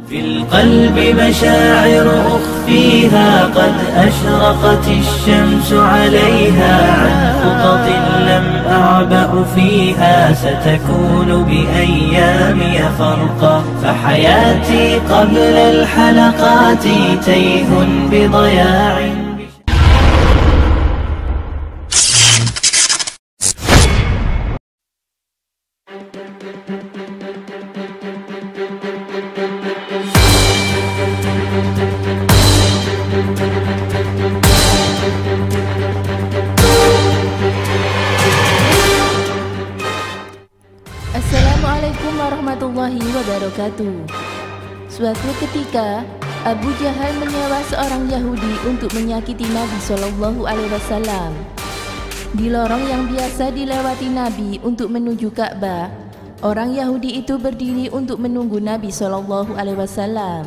في القلب مشاعر أخفيها قد أشرقت الشمس عليها عن خطط لم أعبأ فيها ستكون بأيامي فرقا فحياتي قبل الحلقات تيه بضياع. Assalamualaikum warahmatullahi wabarakatuh. Suatu ketika, Abu Jahal menyewa seorang Yahudi untuk menyakiti Nabi Shallallahu Alaihi Wasallam. Di lorong yang biasa dilewati Nabi untuk menuju Ka'bah, orang Yahudi itu berdiri untuk menunggu Nabi Shallallahu Alaihi Wasallam.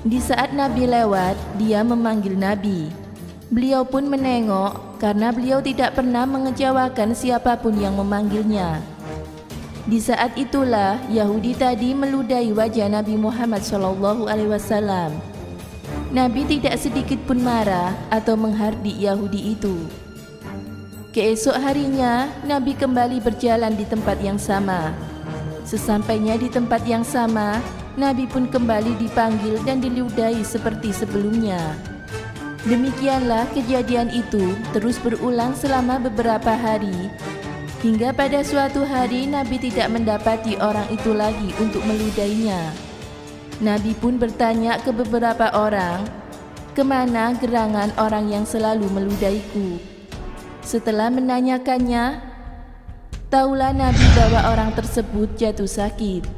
Di saat Nabi lewat, dia memanggil Nabi. Beliau pun menengok karena beliau tidak pernah mengecewakan siapapun yang memanggilnya. Di saat itulah Yahudi tadi meludahi wajah Nabi Muhammad SAW. Nabi tidak sedikit pun marah atau menghardik Yahudi itu. Keesok harinya Nabi kembali berjalan di tempat yang sama. Sesampainya di tempat yang sama, Nabi pun kembali dipanggil dan diludahi seperti sebelumnya. Demikianlah kejadian itu terus berulang selama beberapa hari, hingga pada suatu hari Nabi tidak mendapati orang itu lagi untuk meludahinya. Nabi pun bertanya ke beberapa orang, "Kemana gerangan orang yang selalu meludahiku?" Setelah menanyakannya, taulah Nabi bahwa orang tersebut jatuh sakit.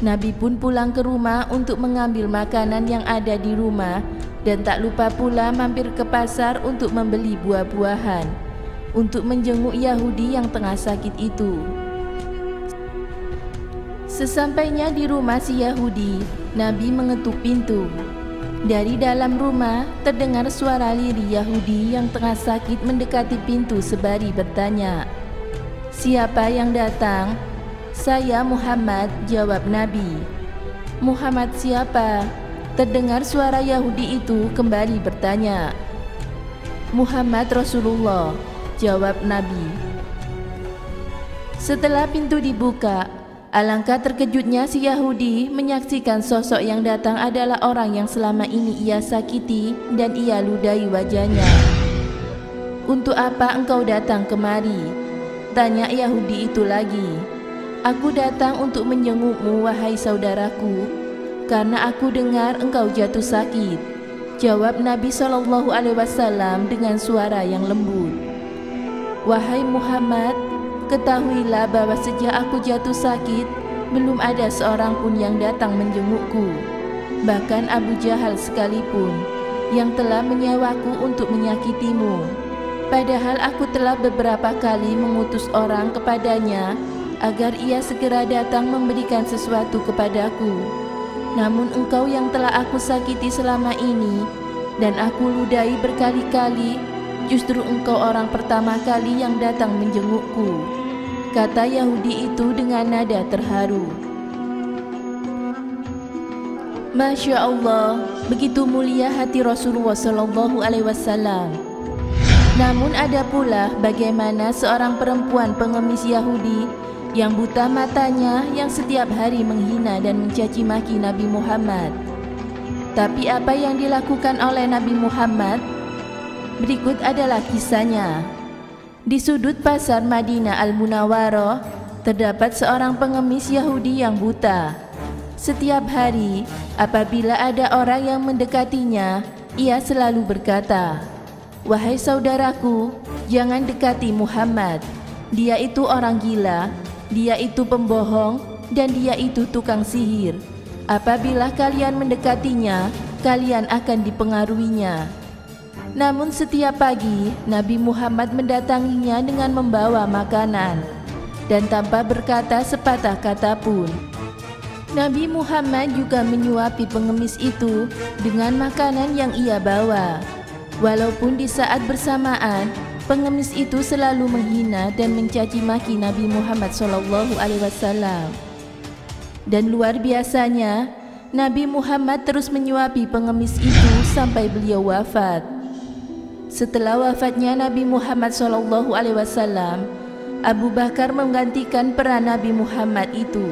Nabi pun pulang ke rumah untuk mengambil makanan yang ada di rumah dan tak lupa pula mampir ke pasar untuk membeli buah-buahan untuk menjenguk Yahudi yang tengah sakit itu. Sesampainya di rumah si Yahudi, Nabi mengetuk pintu. Dari dalam rumah terdengar suara lirih Yahudi yang tengah sakit mendekati pintu sebari bertanya, "Siapa yang datang?" "Saya Muhammad," jawab Nabi. "Muhammad siapa?" Terdengar suara Yahudi itu kembali bertanya. "Muhammad Rasulullah," jawab Nabi. Setelah pintu dibuka, alangkah terkejutnya si Yahudi menyaksikan sosok yang datang adalah orang yang selama ini ia sakiti dan ia ludahi wajahnya. "Untuk apa engkau datang kemari?" tanya Yahudi itu lagi. "Aku datang untuk menjengukmu, wahai saudaraku, karena aku dengar engkau jatuh sakit," jawab Nabi SAW dengan suara yang lembut. "Wahai Muhammad, ketahuilah bahwa sejak aku jatuh sakit, belum ada seorang pun yang datang menjengukku, bahkan Abu Jahal sekalipun, yang telah menyewaku untuk menyakitimu. Padahal aku telah beberapa kali mengutus orang kepadanya agar ia segera datang memberikan sesuatu kepadaku. Namun engkau yang telah aku sakiti selama ini dan aku ludahi berkali-kali, justru engkau orang pertama kali yang datang menjengukku," kata Yahudi itu dengan nada terharu. Masya Allah, begitu mulia hati Rasulullah SAW. Namun ada pula bagaimana seorang perempuan pengemis Yahudi yang buta matanya yang setiap hari menghina dan mencaci maki Nabi Muhammad. Tapi apa yang dilakukan oleh Nabi Muhammad? Berikut adalah kisahnya. Di sudut pasar Madinah Al-Munawwarah terdapat seorang pengemis Yahudi yang buta. Setiap hari apabila ada orang yang mendekatinya, ia selalu berkata, "Wahai saudaraku, jangan dekati Muhammad. Dia itu orang gila, dia itu pembohong, dan dia itu tukang sihir. Apabila kalian mendekatinya, kalian akan dipengaruhinya." Namun setiap pagi Nabi Muhammad mendatanginya dengan membawa makanan dan tanpa berkata sepatah kata pun. Nabi Muhammad juga menyuapi pengemis itu dengan makanan yang ia bawa. Walaupun di saat bersamaan pengemis itu selalu menghina dan mencaci maki Nabi Muhammad SAW. Dan luar biasanya, Nabi Muhammad terus menyuapi pengemis itu sampai beliau wafat. Setelah wafatnya Nabi Muhammad SAW, Abu Bakar menggantikan peran Nabi Muhammad itu.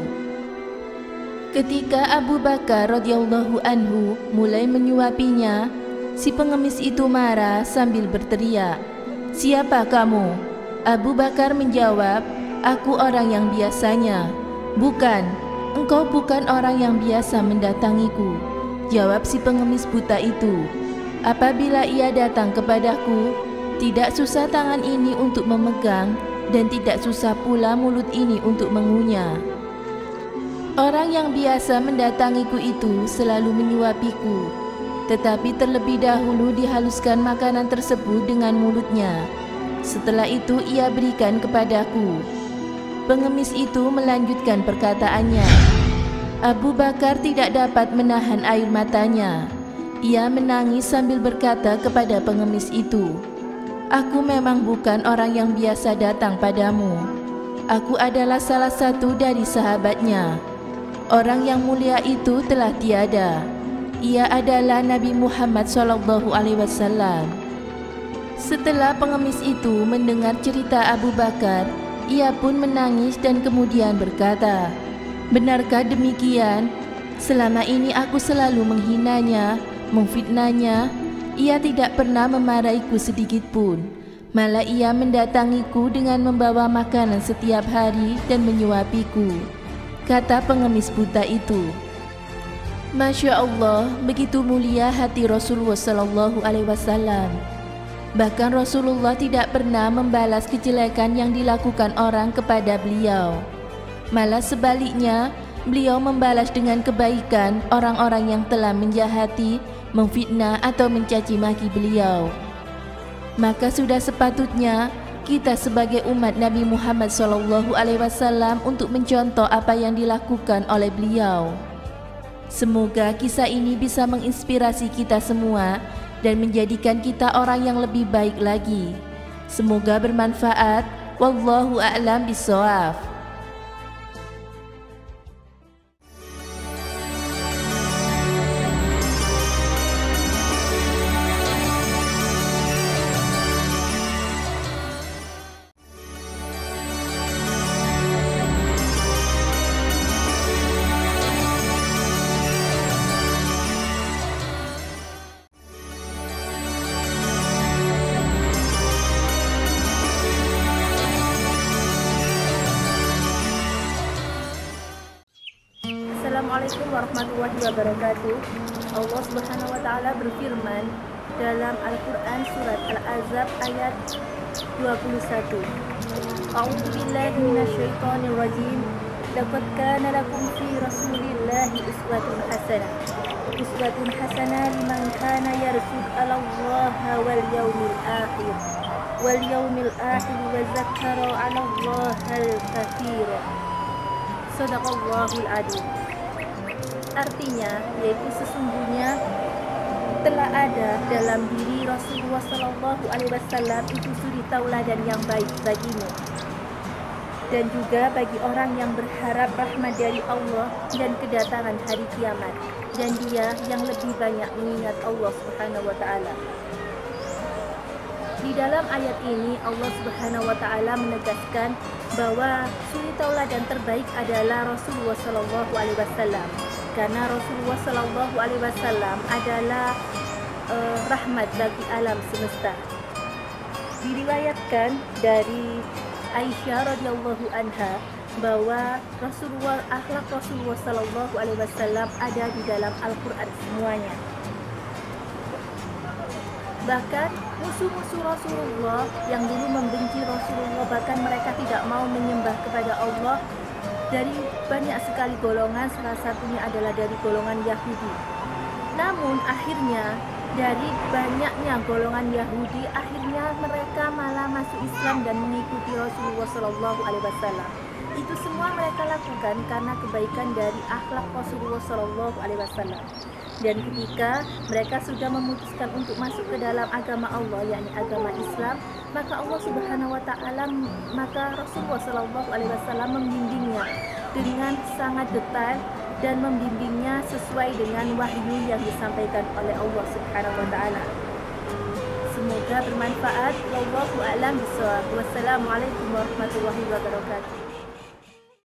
Ketika Abu Bakar radhiyallahu anhu mulai menyuapinya, si pengemis itu marah sambil berteriak, "Siapa kamu?" Abu Bakar menjawab, "Aku orang yang biasanya." "Bukan, engkau bukan orang yang biasa mendatangiku," jawab si pengemis buta itu. "Apabila ia datang kepadaku, tidak susah tangan ini untuk memegang dan tidak susah pula mulut ini untuk mengunyah." Orang yang biasa mendatangiku itu selalu menyuapiku, tetapi terlebih dahulu dihaluskan makanan tersebut dengan mulutnya. Setelah itu ia berikan kepadaku. Pengemis itu melanjutkan perkataannya. Abu Bakar tidak dapat menahan air matanya. Ia menangis sambil berkata kepada pengemis itu, "Aku memang bukan orang yang biasa datang padamu. Aku adalah salah satu dari sahabatnya. Orang yang mulia itu telah tiada. Ia adalah Nabi Muhammad SAW." Setelah pengemis itu mendengar cerita Abu Bakar, ia pun menangis dan kemudian berkata, "Benarkah demikian? Selama ini aku selalu menghinanya, memfitnahnya. Ia tidak pernah memarahiku sedikit pun. Malah ia mendatangiku dengan membawa makanan setiap hari dan menyuapiku," kata pengemis buta itu. Masya Allah, begitu mulia hati Rasulullah SAW. Bahkan Rasulullah tidak pernah membalas kejelekan yang dilakukan orang kepada beliau. Malah sebaliknya, beliau membalas dengan kebaikan orang-orang yang telah menjahati, memfitnah atau mencaci maki beliau. Maka sudah sepatutnya kita sebagai umat Nabi Muhammad SAW untuk mencontoh apa yang dilakukan oleh beliau. Semoga kisah ini bisa menginspirasi kita semua dan menjadikan kita orang yang lebih baik lagi. Semoga bermanfaat. Wallahu a'lam bishawab. Assalamualaikum warahmatullahi wabarakatuh. Allah Subhanahu wa taala berfirman dalam Al-Qur'an surat Al-Ahzab ayat 21. A'udzu billahi minasyaitonir rajim. Laqad kana lakum fi Rasulillahi uswatun hasanah. Uswatun hasanah liman kana yarju Allaha wal yawmil akhir. Wal yawmil akhir wa dzakara 'alallahi katsira. Shadaqallahul adzim. Artinya, yaitu sesungguhnya telah ada dalam diri Rasulullah SAW itu suri tauladan yang baik bagimu, dan juga bagi orang yang berharap rahmat dari Allah dan kedatangan hari kiamat, dan dia yang lebih banyak mengingat Allah Subhanahu wa taala. Di dalam ayat ini Allah Subhanahu wa taala menegaskan bahwa suri tauladan terbaik adalah Rasulullah SAW. Karena Rasulullah SAW adalah rahmat bagi alam semesta. Diriwayatkan dari Aisyah radhiyallahu anha bahwa akhlak Rasulullah SAW ada di dalam Al-Quran semuanya. Bahkan musuh-musuh Rasulullah yang dulu membenci Rasulullah, bahkan mereka tidak mau menyembah kepada Allah, dari banyak sekali golongan, salah satunya adalah dari golongan Yahudi. Namun akhirnya dari banyaknya golongan Yahudi, akhirnya mereka malah masuk Islam dan mengikuti Rasulullah SAW. Itu semua mereka lakukan karena kebaikan dari akhlak Rasulullah SAW. Dan ketika mereka sudah memutuskan untuk masuk ke dalam agama Allah, yakni agama Islam, maka Allah Subhanahu wa taala, maka Rasulullah SAW membimbingnya dengan sangat detail dan membimbingnya sesuai dengan wahyu yang disampaikan oleh Allah Subhanahu wa taala. Semoga bermanfaat. Wallahu a'lam bishawab. Wassalamualaikum warahmatullahi wabarakatuh.